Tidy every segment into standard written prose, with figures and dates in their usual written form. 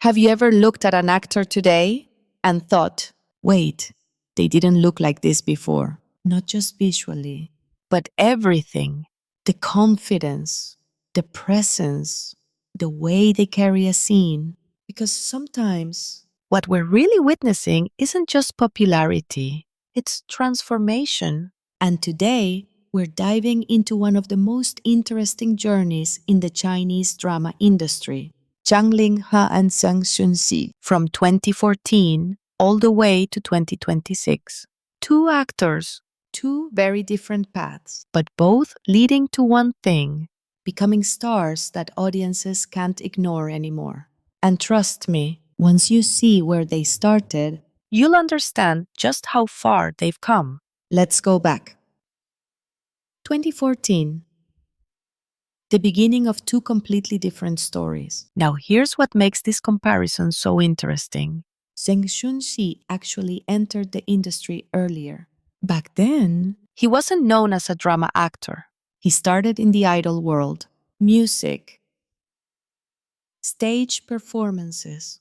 Have you ever looked at an actor today and thought, wait, they didn't look like this before? Not just visually, but everything. The confidence, the presence, the way they carry a scene. Because sometimes what we're really witnessing isn't just popularity, it's transformation. And today, we're diving into one of the most interesting journeys in the Chinese drama industry. Zhang Ling and Zeng Shun from 2014 all the way to 2026. Two actors, two very different paths, but both leading to one thing, becoming stars that audiences can't ignore anymore. And trust me, once you see where they started, you'll understand just how far they've come. Let's go back. 2014. The beginning of two completely different stories. Now here's what makes this comparison so interesting. Zeng Shun actually entered the industry earlier. Back then, he wasn't known as a drama actor. He started in the idol world, music, stage performances,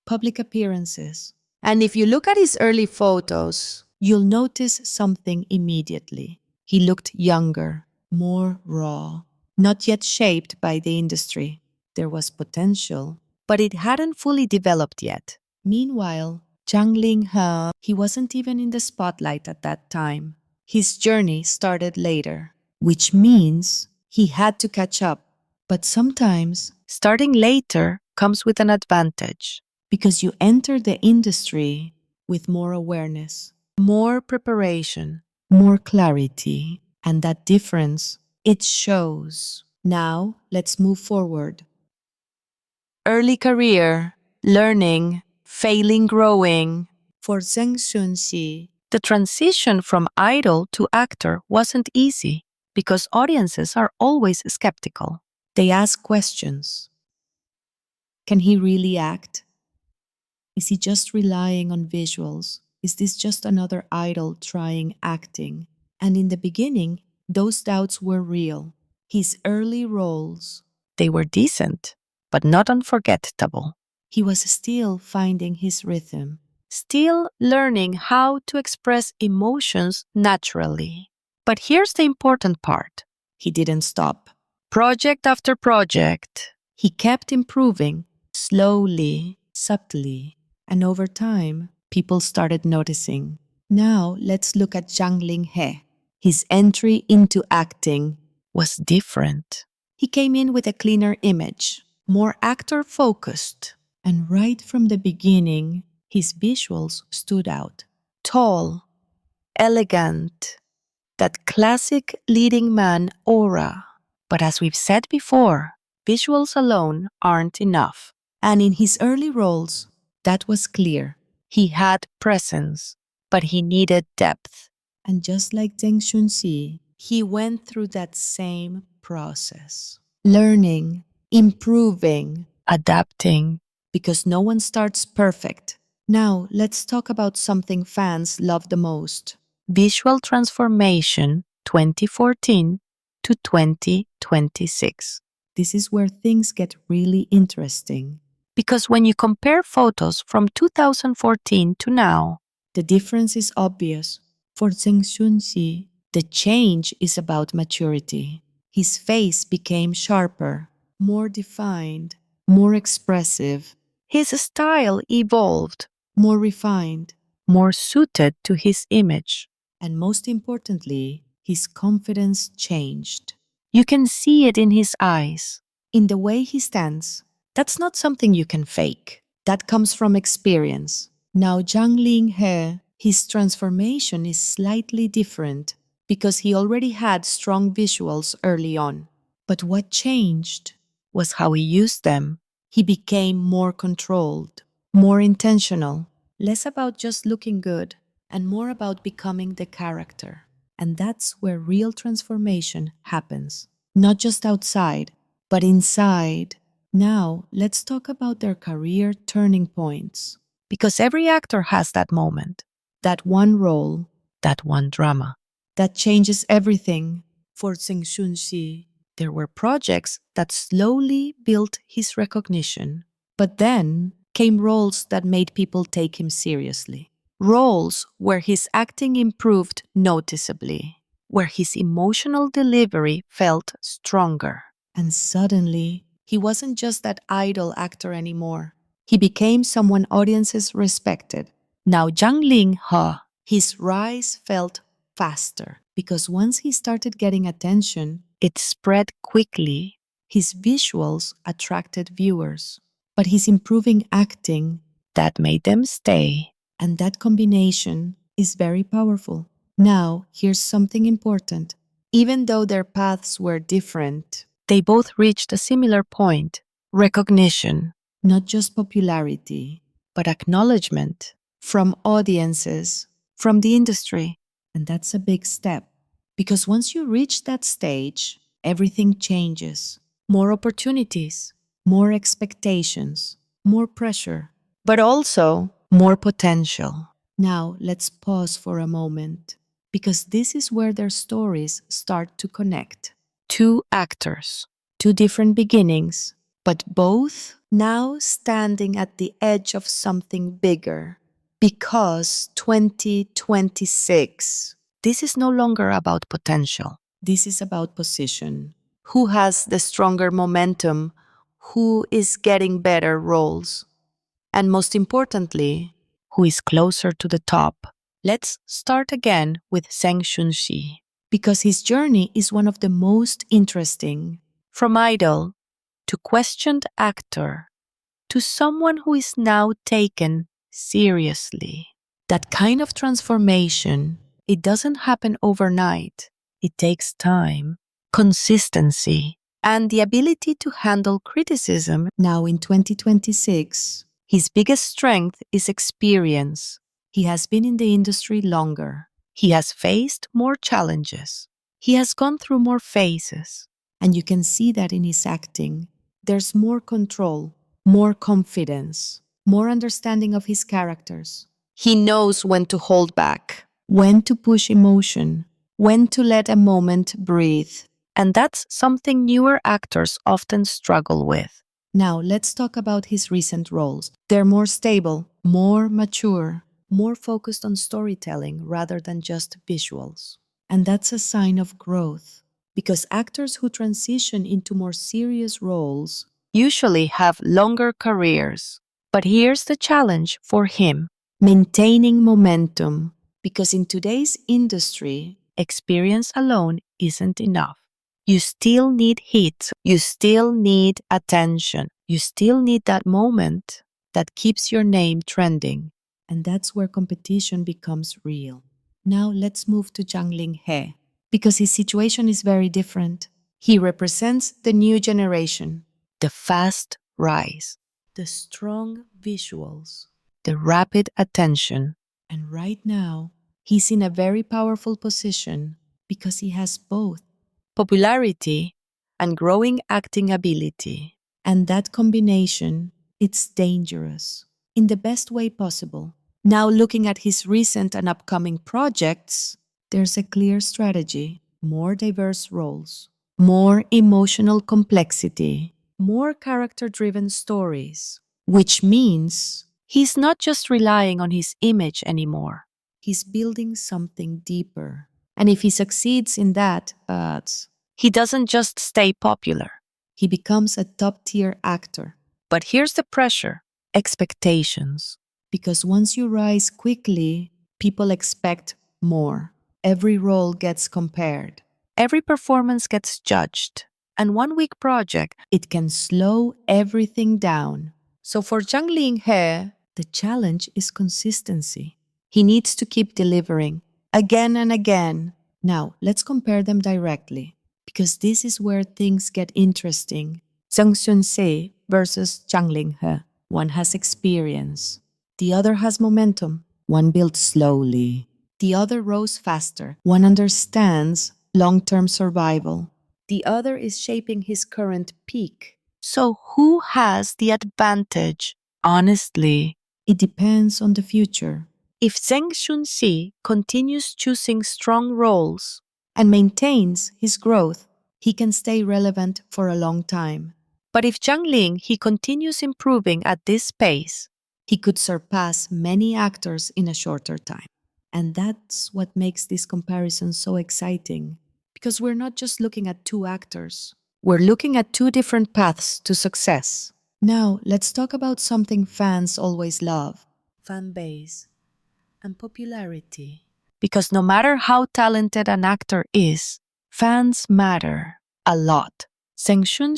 public appearances. And if you look at his early photos, you'll notice something immediately. He looked younger, more raw, not yet shaped by the industry. There was potential, but it hadn't fully developed yet. Meanwhile, Zhang Ling, he wasn't even in the spotlight at that time. His journey started later, which means he had to catch up. But sometimes, starting later comes with an advantage, because you enter the industry with more awareness, more preparation, more clarity. And that difference, it shows. Now, let's move forward. Early career, learning, failing, growing. For Zeng Shun, the transition from idol to actor wasn't easy because audiences are always skeptical. They ask questions. Can he really act? Is he just relying on visuals? Is this just another idol trying acting? And in the beginning, those doubts were real. His early roles, they were decent, but not unforgettable. He was still finding his rhythm, still learning how to express emotions naturally. But here's the important part. He didn't stop. Project after project, he kept improving, slowly, subtly, and over time, people started noticing. Now, let's look at Zhang Ling. His entry into acting was different. He came in with a cleaner image, more actor-focused. And right from the beginning, his visuals stood out. Tall, elegant, that classic leading man aura. But as we've said before, visuals alone aren't enough. And in his early roles, that was clear. He had presence, but he needed depth. And just like Zeng Shun, he went through that same process. Learning, improving, adapting, because no one starts perfect. Now, let's talk about something fans love the most. Visual transformation 2014 to 2026. This is where things get really interesting. Because when you compare photos from 2014 to now, the difference is obvious. For Zeng Shun, the change is about maturity. His face became sharper, more defined, more expressive. His style evolved, more refined, more suited to his image. And most importantly, his confidence changed. You can see it in his eyes, in the way he stands. That's not something you can fake. That comes from experience. Now Zhang Ling, his transformation is slightly different because he already had strong visuals early on. But what changed was how he used them. He became more controlled, more intentional, less about just looking good, and more about becoming the character. And that's where real transformation happens. Not just outside, but inside. Now, let's talk about their career turning points. Because every actor has that moment, that one role, that one drama, that changes everything. For Zeng Shun, there were projects that slowly built his recognition. But then came roles that made people take him seriously. Roles where his acting improved noticeably, where his emotional delivery felt stronger. And suddenly, he wasn't just that idle actor anymore. He became someone audiences respected. Now Zhang Ling, his rise felt faster because once he started getting attention, it spread quickly. His visuals attracted viewers, but his improving acting, that made them stay. And that combination is very powerful. Now, here's something important. Even though their paths were different, they both reached a similar point: recognition. Not just popularity, but acknowledgement from audiences, from the industry. And that's a big step. Because once you reach that stage, everything changes. More opportunities, more expectations, more pressure, but also more potential. Now, let's pause for a moment, because this is where their stories start to connect. Two actors, two different beginnings, but both now standing at the edge of something bigger. Because 2026, this is no longer about potential. This is about position. Who has the stronger momentum? Who is getting better roles? And most importantly, who is closer to the top? Let's start again with Zeng Shun, because his journey is one of the most interesting. From idol to questioned actor to someone who is now taken seriously. That kind of transformation, it doesn't happen overnight. It takes time, consistency, and the ability to handle criticism. Now in 2026, his biggest strength is experience. He has been in the industry longer. He has faced more challenges. He has gone through more phases. And you can see that in his acting. There's more control, more confidence, more understanding of his characters. He knows when to hold back, when to push emotion, when to let a moment breathe. And that's something newer actors often struggle with. Now, let's talk about his recent roles. They're more stable, more mature, more focused on storytelling rather than just visuals. And that's a sign of growth, because actors who transition into more serious roles usually have longer careers. But here's the challenge for him: maintaining momentum, because in today's industry, experience alone isn't enough. You still need hits, you still need attention, you still need that moment that keeps your name trending. And that's where competition becomes real. Now let's move to Zhang Ling, because his situation is very different. He represents the new generation, the fast rise, the strong visuals, the rapid attention. And right now, he's in a very powerful position because he has both popularity and growing acting ability. And that combination, it's dangerous in the best way possible. Now, looking at his recent and upcoming projects, there's a clear strategy: more diverse roles, more emotional complexity, more character-driven stories, which means he's not just relying on his image anymore. He's building something deeper. And if he succeeds in that, he doesn't just stay popular. He becomes a top-tier actor. But here's the pressure: expectations. Because once you rise quickly, people expect more. Every role gets compared. Every performance gets judged. And one weak project, it can slow everything down. So for Zhang Ling, the challenge is consistency. He needs to keep delivering again and again. Now, let's compare them directly, because this is where things get interesting. Zeng Shun versus Zhang Ling. One has experience. The other has momentum. One built slowly. The other rose faster. One understands long-term survival. The other is shaping his current peak. So who has the advantage? Honestly, it depends on the future. If Zeng Shun continues choosing strong roles and maintains his growth, he can stay relevant for a long time. But if Zhang Ling he continues improving at this pace, he could surpass many actors in a shorter time. And that's what makes this comparison so exciting. Because we're not just looking at two actors, we're looking at two different paths to success. Now, let's talk about something fans always love: fan base and popularity. Because no matter how talented an actor is, fans matter a lot. Zeng Shun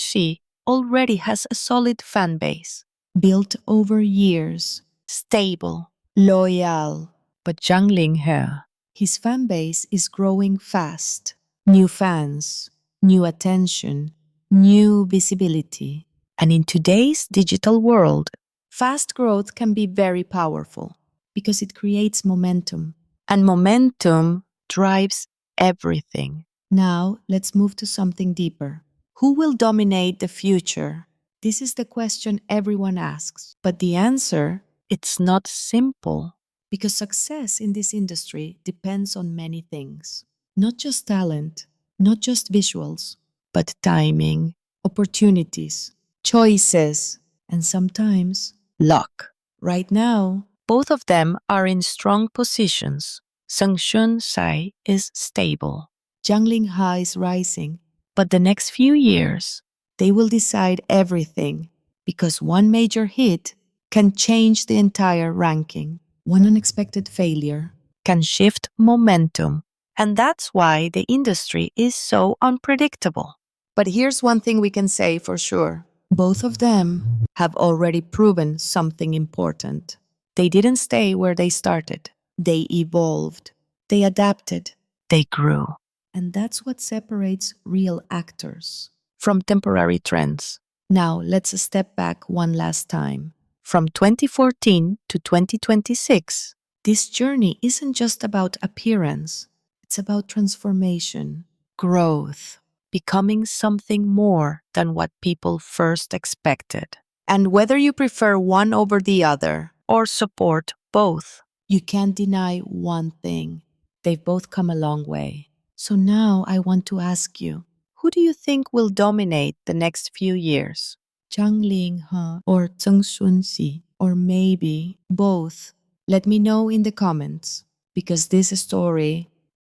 already has a solid fan base, built over years, stable, loyal. But Zhang Ling here, his fan base is growing fast. New fans, new attention, new visibility. And in today's digital world, fast growth can be very powerful because it creates momentum. And momentum drives everything. Now, let's move to something deeper. Who will dominate the future? This is the question everyone asks. But the answer, it's not simple. Because success in this industry depends on many things. Not just talent, not just visuals, but timing, opportunities, choices, and sometimes luck. Right now, both of them are in strong positions. Zeng Shun Sai is stable. Zhang Ling Ha is rising. But the next few years, they will decide everything because one major hit can change the entire ranking. One unexpected failure can shift momentum. And that's why the industry is so unpredictable. But here's one thing we can say for sure. Both of them have already proven something important. They didn't stay where they started. They evolved. They adapted. They grew. And that's what separates real actors from temporary trends. Now, let's step back one last time. From 2014 to 2026, this journey isn't just about appearance. It's about transformation, growth, becoming something more than what people first expected. And whether you prefer one over the other or support both, you can't deny one thing. They've both come a long way. So now I want to ask you, who do you think will dominate the next few years? Zhang Ling or Zeng Shun or maybe both? Let me know in the comments, because this story